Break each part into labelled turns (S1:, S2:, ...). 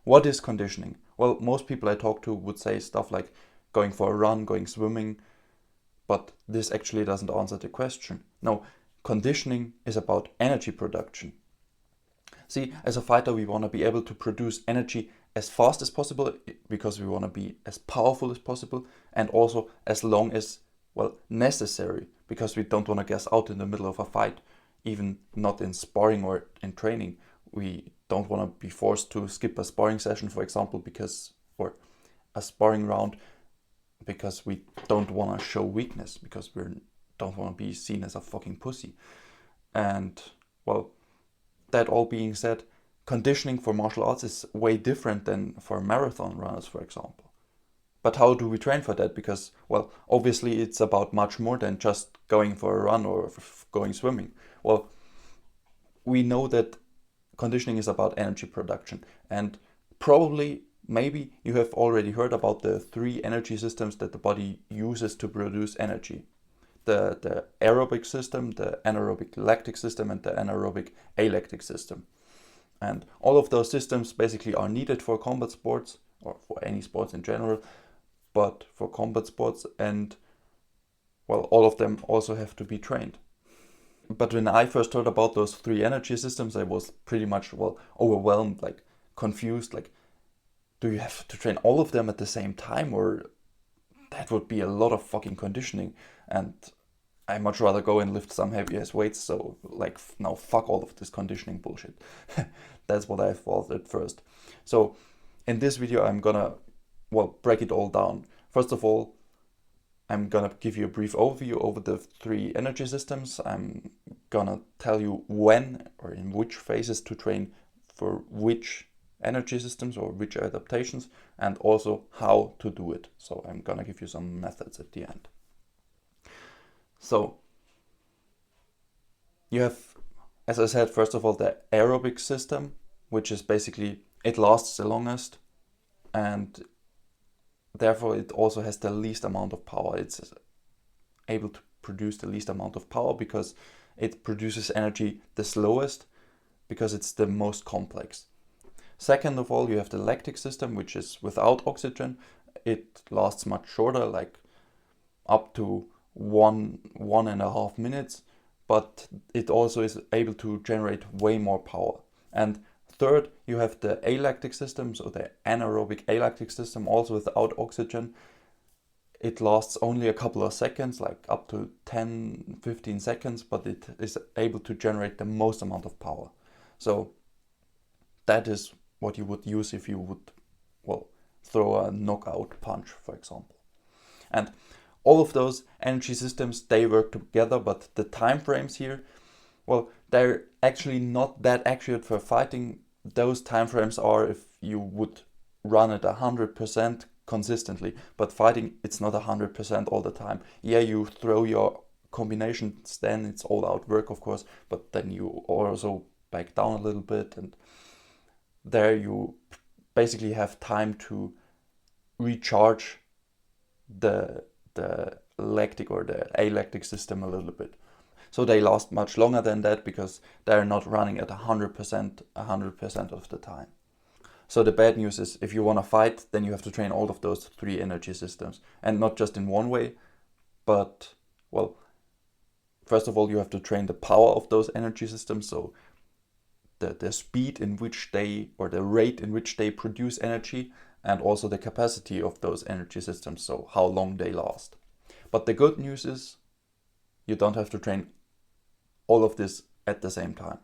S1: what is conditioning? Well, most people I talk to would say stuff like going for a run, going swimming, but this actually doesn't answer the question. No, conditioning is about energy production. See, as a fighter, we want to be able to produce energy as fast as possible because we want to be as powerful as possible, and also as long as, well, necessary, because we don't want to gas out in the middle of a fight, even not in sparring or in training. We don't want to be forced to skip a sparring session, for example, or a sparring round, because we don't want to show weakness, because we don't want to be seen as a fucking pussy. And, well, that all being said, conditioning for martial arts is way different than for marathon runners, for example. But how do we train for that? Because, well, obviously it's about much more than just going for a run or going swimming. Well, we know that conditioning is about energy production. And probably, maybe you have already heard about the 3 energy systems that the body uses to produce energy. The aerobic system, the anaerobic lactic system, and the anaerobic alactic system. And all of those systems basically are needed for combat sports, or for any sports in general, but for combat sports, and, well, all of them also have to be trained. But when I first heard about those 3 energy systems, I was pretty much, well, overwhelmed, like confused, like, do you have to train all of them at the same time? Or that would be a lot of fucking conditioning, and I much rather go and lift some heavy ass weights, so, like, now fuck all of this conditioning bullshit. That's what I thought at first. So in this video I'm gonna, well, break it all down. First of all, I'm gonna give you a brief overview over the 3 energy systems. I'm gonna tell you when or in which phases to train for which energy systems or which adaptations, and also how to do it. So I'm gonna give you some methods at the end. So you have, as I said, first of all, the aerobic system, which is basically, it lasts the longest, and therefore it also has the least amount of power. It's able to produce the least amount of power because it produces energy the slowest, because it's the most complex. Second of all, you have the lactic system, which is without oxygen. It lasts much shorter, like up to 1.5 minutes, but it also is able to generate way more power. And third, you have the alactic system, so the anaerobic alactic system, also without oxygen. It lasts only a couple of seconds, like up to 10-15 seconds, but it is able to generate the most amount of power. So that is what you would use if you would, well, throw a knockout punch, for example. And all of those energy systems, they work together, but the time frames here, well, they're actually not that accurate for fighting. Those time frames are if you would run at 100% consistently, but fighting, it's not 100% all the time. Yeah, you throw your combinations, then it's all out work, of course, but then you also back down a little bit, and there you basically have time to recharge the lactic or the alactic system a little bit. So they last much longer than that because they're not running at 100% of the time. So the bad news is, if you want to fight, then you have to train all of those 3 energy systems, and not just in one way, but, well, first of all, you have to train the power of those energy systems, so the speed in which they, or the rate in which they produce energy, and also the capacity of those energy systems, so how long they last. But the good news is, you don't have to train all of this at the same time.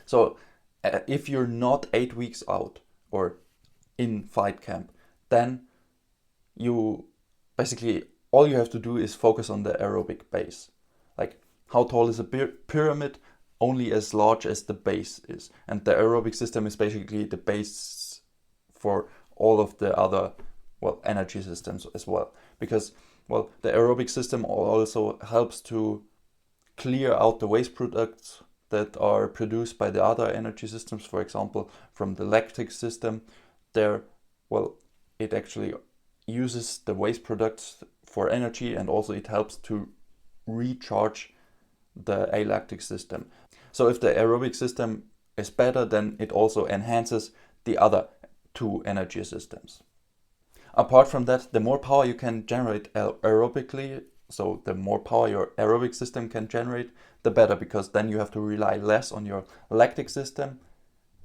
S1: So if you're not 8 weeks out or in fight camp, then you basically, all you have to do is focus on the aerobic base. Like, how tall is a pyramid? Only as large as the base is. And the aerobic system is basically the base for all of the other, well, energy systems as well. Because, well, the aerobic system also helps to clear out the waste products that are produced by the other energy systems. For example, from the lactic system, there, well, it actually uses the waste products for energy, and also it helps to recharge the alactic system. So if the aerobic system is better, then it also enhances the other two energy systems. Apart from that, the more power you can generate aerobically, so the more power your aerobic system can generate, the better, because then you have to rely less on your lactic system,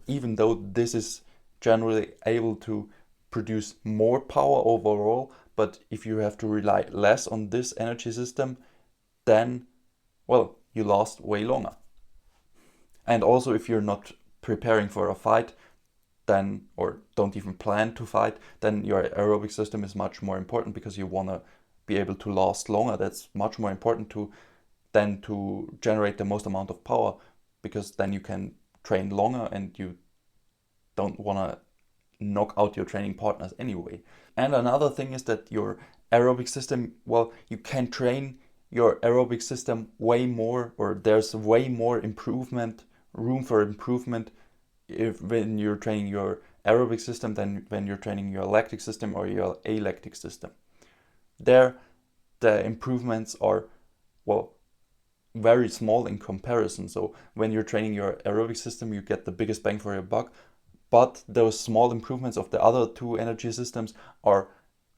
S1: even though this is generally able to produce more power overall. But if you have to rely less on this energy system, then, well, you last way longer. And also, if you're not preparing for a fight, then, or don't even plan to fight, then your aerobic system is much more important, because you want to be able to last longer. That's much more important than to generate the most amount of power, because then you can train longer and you don't want to knock out your training partners anyway. And another thing is that your aerobic system, well, you can train your aerobic system way more, or there's way more room for improvement when you're training your aerobic system than when you're training your lactic system or your alactic system. There, the improvements are, well, very small in comparison. So when you're training your aerobic system, you get the biggest bang for your buck. But those small improvements of the other two energy systems are,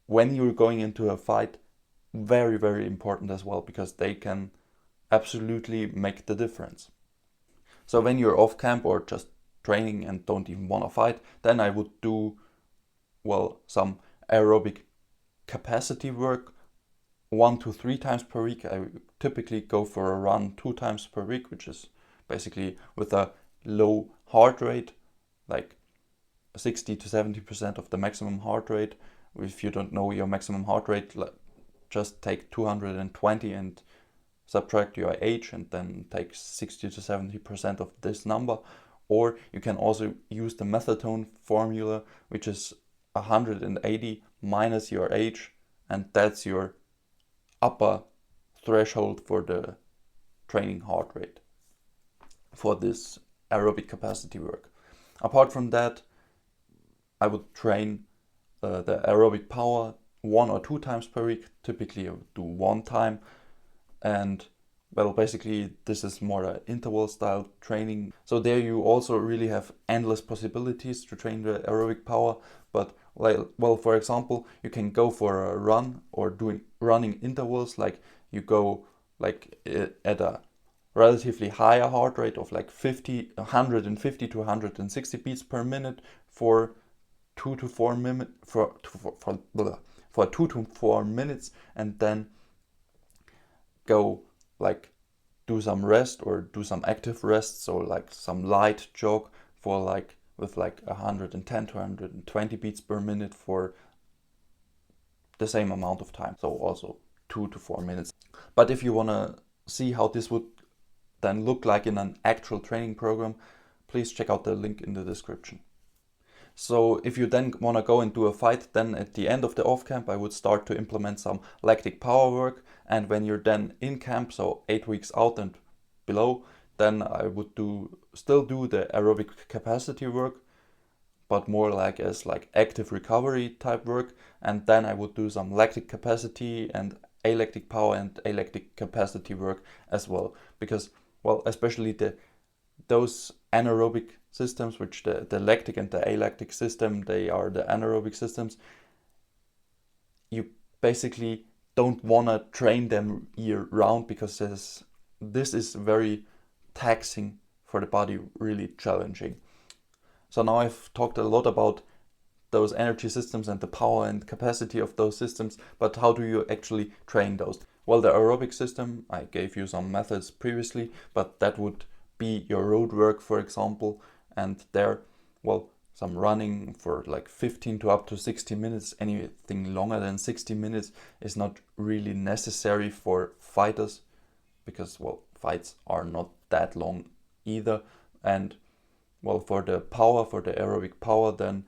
S1: when you're going into a fight, very, very important as well, because they can absolutely make the difference. So when you're off camp or just training and don't even want to fight, then I would do, well, some aerobic capacity work 1 to 3 times per week. I typically go for a run 2 times per week, which is basically with a low heart rate, like 60 to 70% of the maximum heart rate. If you don't know your maximum heart rate, just take 220 and subtract your age, and then take 60 to 70% of this number. Or you can also use the methadone formula, which is 180 minus your age, and that's your upper threshold for the training heart rate for this aerobic capacity work. Apart from that, I would train the aerobic power 1 or 2 times per week. Typically I would do 1 time, and well, basically this is more an interval style training. So there you also really have endless possibilities to train the aerobic power. But well, for example, you can go for a run or doing running intervals, like you go like at a relatively higher heart rate of like 150 to 160 beats per minute for 2 to 4 minutes, for 2 to 4 minutes, and then go like do some rest or do some active rest, so like some light jog for like with like 110 to 120 beats per minute for the same amount of time, so also 2 to 4 minutes. But if you want to see how this would then look like in an actual training program, please check out the link in the description. So if you then want to go and do a fight, then at the end of the off camp I would start to implement some lactic power work, and when you're then in camp, so 8 weeks out and below, then I would still do the aerobic capacity work, but more like as like active recovery type work, and then I would do some lactic capacity and alactic power and alactic capacity work as well, because, well, especially those anaerobic systems, which the lactic and the alactic system, they are the anaerobic systems, you basically don't want to train them year round, because this is very taxing for the body, really challenging. So now I've talked a lot about those energy systems and the power and capacity of those systems, but how do you actually train those? Well, the aerobic system, I gave you some methods previously, but that would be your road work, for example, and there, well, some running for like 15 to up to 60 minutes. Anything longer than 60 minutes is not really necessary for fighters, because, well, fights are not that long either. And well, for the aerobic power, then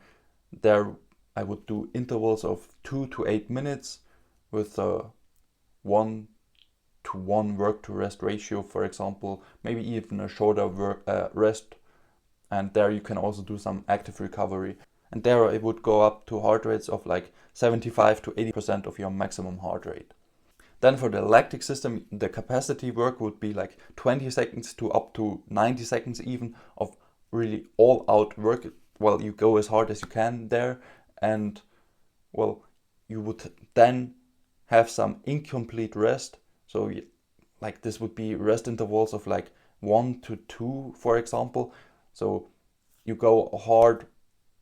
S1: there I would do intervals of 2 to 8 minutes with a 1 to 1 work to rest ratio, for example, maybe even a shorter rest. And there you can also do some active recovery. And there it would go up to heart rates of like 75 to 80% of your maximum heart rate. Then for the lactic system, the capacity work would be like 20 seconds to up to 90 seconds even of really all out work. well, you go as hard as you can there, and well, you would then have some incomplete rest. So like this would be rest intervals of like 1 to 2, for example. So you go hard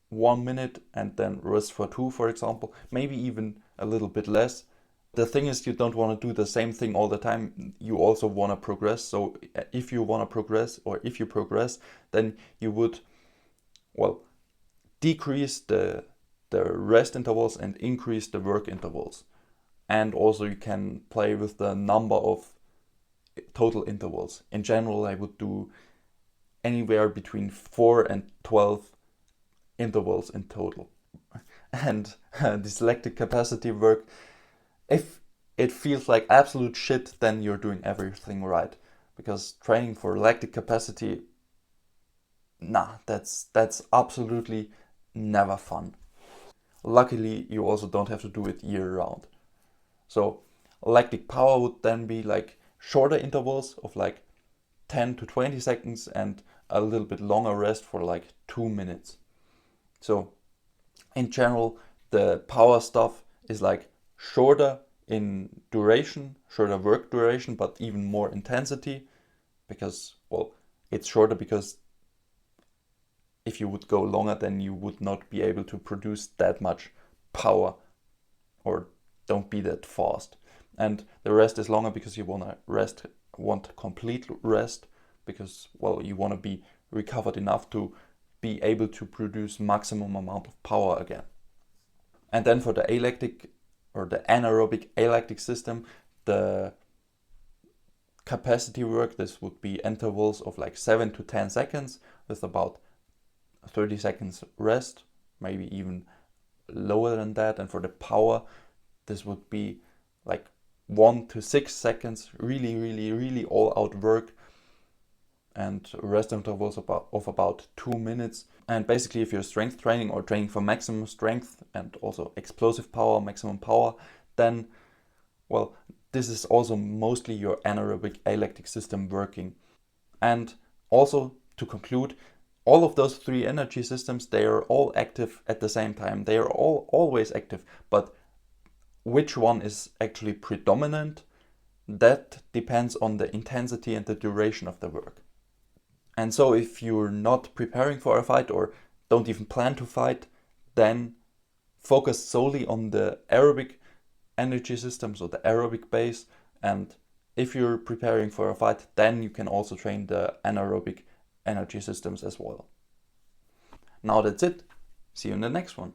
S1: 1 minute and then rest for 2, for example, maybe even a little bit less. The thing is, you don't want to do the same thing all the time. You also want to progress. So if you want to progress, or if you progress, then you would, well, decrease the rest intervals and increase the work intervals. And also you can play with the number of total intervals. In general, I would do anywhere between 4 and 12 intervals in total. And this lactic capacity work, if it feels like absolute shit, then you're doing everything right. Because training for lactic capacity, nah, that's absolutely never fun. Luckily, you also don't have to do it year round. So lactic power would then be like shorter intervals of like 10 to 20 seconds and a little bit longer rest for like 2 minutes. So in general, the power stuff is like shorter in duration, shorter work duration, but even more intensity, because, well, it's shorter because if you would go longer, then you would not be able to produce that much power, or don't be that fast. And the rest is longer because you want complete rest, because, well, you want to be recovered enough to be able to produce maximum amount of power again. And then for the alactic or the anaerobic alactic system, the capacity work, this would be intervals of like 7 to 10 seconds with about 30 seconds rest, maybe even lower than that. And for the power, this would be like 1 to 6 seconds, really all out work, and rest intervals of about 2 minutes. And basically, if you're strength training or training for maximum strength and also explosive power, maximum power, then, well, this is also mostly your anaerobic alactic system working. And also, to conclude, all of those 3 energy systems, they are all active at the same time. They are all always active, but which one is actually predominant, that depends on the intensity and the duration of the work. And so if you're not preparing for a fight or don't even plan to fight, then focus solely on the aerobic energy system, so the aerobic base. And if you're preparing for a fight, then you can also train the anaerobic energy systems as well. Now that's it. See you in the next one.